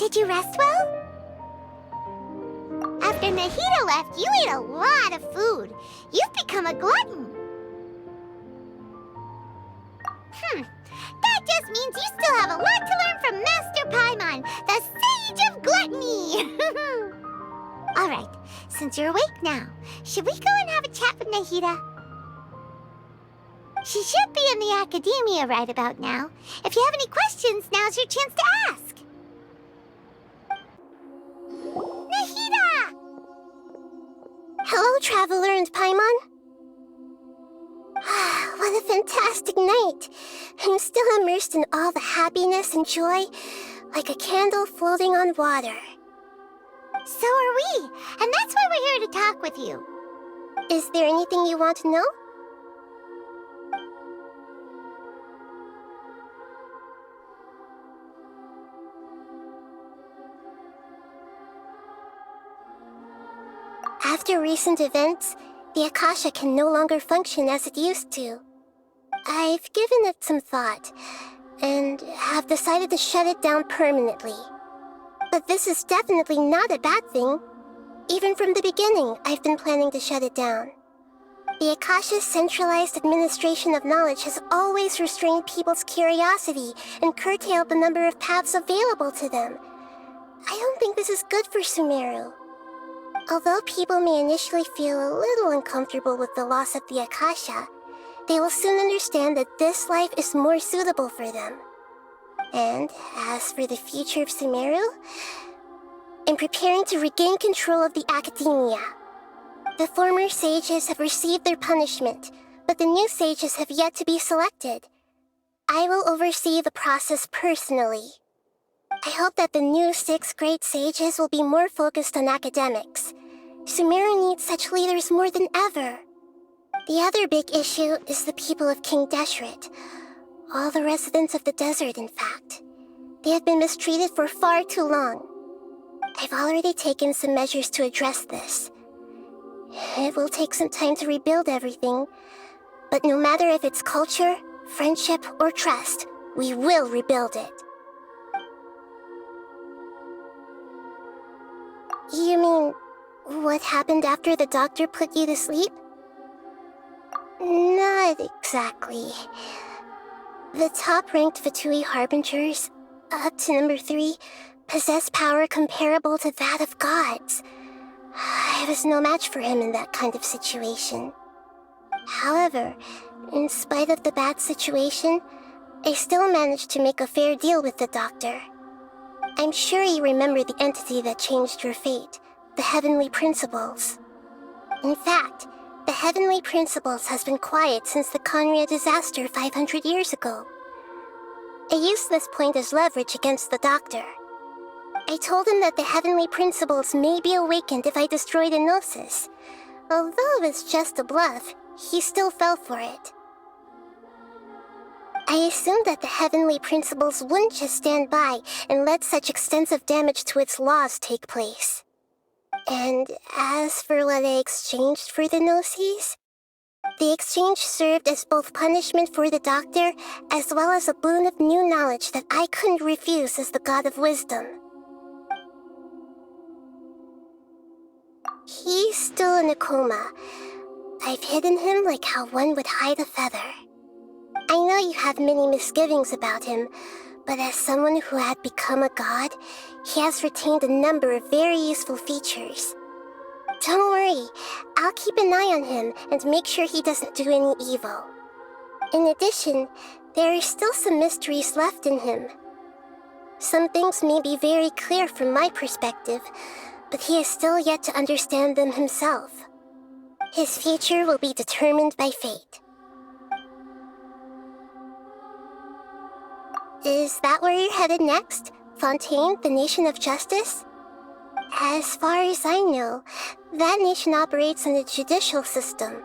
Did you rest well? After Nahida left, you ate a lot of food. You've become a glutton. That just means you still have a lot to learn from Master Paimon, the Sage of Gluttony. All right, since you're awake now, should we go and have a chat with Nahida? She should be in the academia right about now. If you have any questions, now's your chance to ask. Nahida! Hello, Traveler and Paimon. What a fantastic night. I'm still immersed in all the happiness and joy, like a candle floating on water. So are we, and that's why we're here to talk with you. Is there anything you want to know? After recent events, the Akasha can no longer function as it used to. I've given it some thought, and have decided to shut it down permanently. But this is definitely not a bad thing. Even from the beginning, I've been planning to shut it down. The Akasha's centralized administration of knowledge has always restrained people's curiosity and curtailed the number of paths available to them. I don't think this is good for Sumeru. Although people may initially feel a little uncomfortable with the loss of the Akasha, they will soon understand that this life is more suitable for them. And as for the future of Sumeru, I'm preparing to regain control of the academia. The former sages have received their punishment, but the new sages have yet to be selected. I will oversee the process personally. I hope that the new 6 great sages will be more focused on academics. Sumeru needs such leaders more than ever. The other big issue is the people of King Deshret. All the residents of the desert, in fact. They have been mistreated for far too long. I've already taken some measures to address this. It will take some time to rebuild everything, but no matter if it's culture, friendship, or trust, we will rebuild it. You mean, what happened after the doctor put you to sleep? Not exactly. The top-ranked Fatui Harbingers, up to number 3, possess power comparable to that of gods. I was no match for him in that kind of situation. However, in spite of the bad situation, I still managed to make a fair deal with the doctor. I'm sure you remember the entity that changed your fate, the Heavenly Principles. In fact, the Heavenly Principles has been quiet since the Conria disaster 500 years ago. I used this point as leverage against the doctor. I told him that the Heavenly Principles may be awakened if I destroy the Gnosis. Although it's just a bluff, he still fell for it. I assumed that the Heavenly Principles wouldn't just stand by and let such extensive damage to its laws take place. And as for what I exchanged for the Gnosis, the exchange served as both punishment for the doctor as well as a boon of new knowledge that I couldn't refuse as the God of Wisdom. He's still in a coma. I've hidden him like how one would hide a feather. I know you have many misgivings about him, but as someone who had become a god, he has retained a number of very useful features. Don't worry, I'll keep an eye on him and make sure he doesn't do any evil. In addition, there are still some mysteries left in him. Some things may be very clear from my perspective, but he is still yet to understand them himself. His future will be determined by fate. Is that where you're headed next? Fontaine, the Nation of Justice? As far as I know, that nation operates on a judicial system.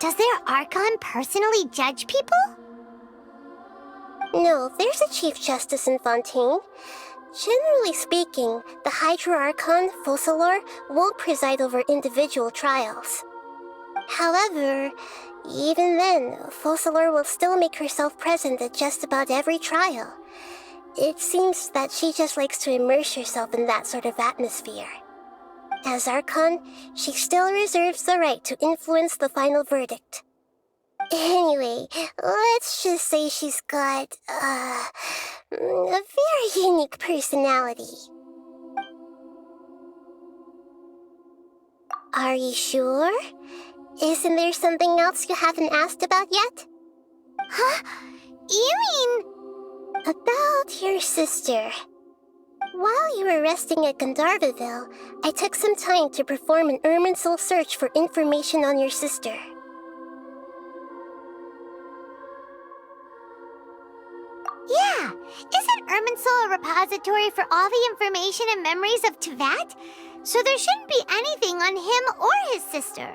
Does their Archon personally judge people? No, there's a Chief Justice in Fontaine. Generally speaking, the Hydra Archon, Focalor, won't preside over individual trials. However, even then, Focalor will still make herself present at just about every trial. It seems that she just likes to immerse herself in that sort of atmosphere. As Archon, she still reserves the right to influence the final verdict. Anyway, let's just say she's got, a very unique personality. Are you sure? Isn't there something else you haven't asked about yet? Huh? You mean... About your sister. While you were resting at Gandharvaville, I took some time to perform an Irminsul search for information on your sister. Yeah, isn't Irminsul a repository for all the information and memories of Teyvat? So there shouldn't be anything on him or his sister.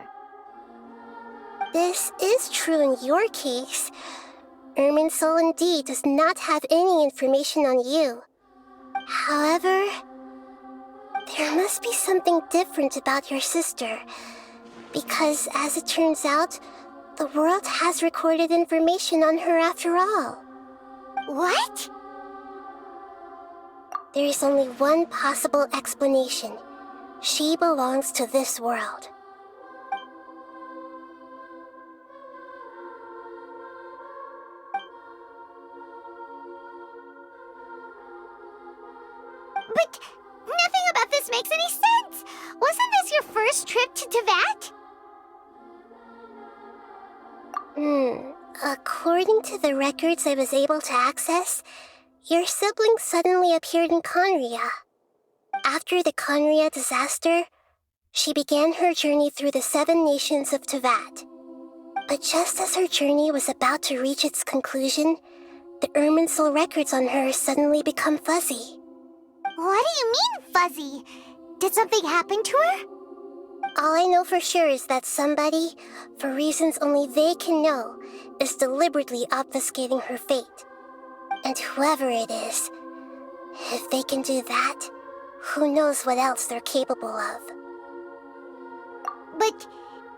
This is true in your case. Irminsul indeed does not have any information on you. However, there must be something different about your sister, because as it turns out, the world has recorded information on her after all. What? There is only one possible explanation. She belongs to this world. But nothing about this makes any sense! Wasn't this your first trip to Teyvat? According to the records I was able to access, your sibling suddenly appeared in Conria. After the Conria disaster, she began her journey through the 7 nations of Teyvat. But just as her journey was about to reach its conclusion, the Irminsul records on her suddenly become fuzzy. What do you mean, fuzzy? Did something happen to her? All I know for sure is that somebody, for reasons only they can know, is deliberately obfuscating her fate. And whoever it is, if they can do that, who knows what else they're capable of. But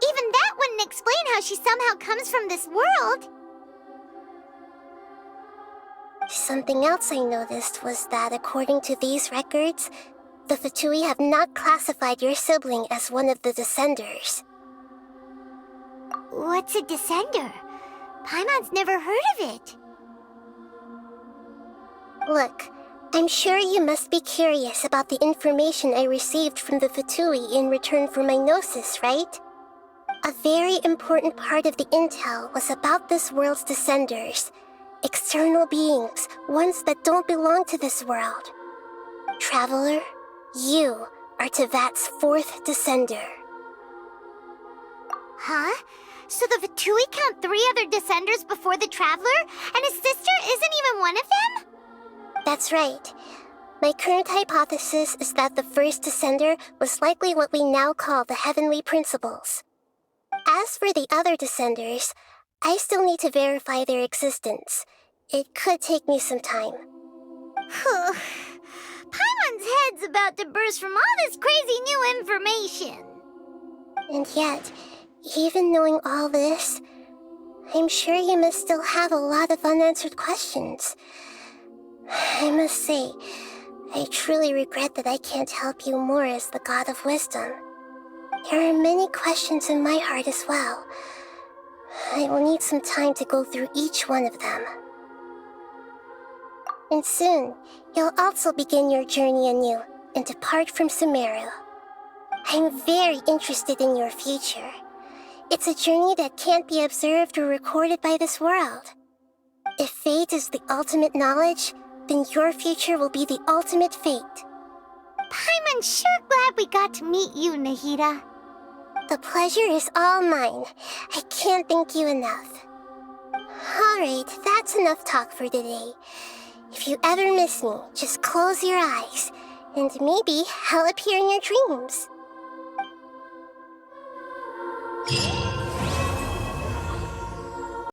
even that wouldn't explain how she somehow comes from this world. Something else I noticed was that according to these records, the Fatui have not classified your sibling as one of the Descenders. What's a Descender? Paimon's never heard of it. Look, I'm sure you must be curious about the information I received from the Fatui in return for my gnosis, right? A very important part of the intel was about this world's Descenders. External beings, ones that don't belong to this world. Traveler, you are Teyvat's 4th Descender. Huh? So the Fatui count 3 other Descenders before the Traveler, and his sister isn't even one of them? That's right. My current hypothesis is that the first Descender was likely what we now call the Heavenly Principles. As for the other Descenders, I still need to verify their existence. It could take me some time. Paimon's head's about to burst from all this crazy new information. And yet, even knowing all this, I'm sure you must still have a lot of unanswered questions. I must say, I truly regret that I can't help you more as the God of Wisdom. There are many questions in my heart as well. I will need some time to go through each one of them. And soon, you'll also begin your journey anew and depart from Sumeru. I'm very interested in your future. It's a journey that can't be observed or recorded by this world. If fate is the ultimate knowledge, then your future will be the ultimate fate. Paimon's sure glad we got to meet you, Nahida. The pleasure is all mine. I can't thank you enough. Alright, that's enough talk for today. If you ever miss me, just close your eyes, and maybe I'll appear in your dreams.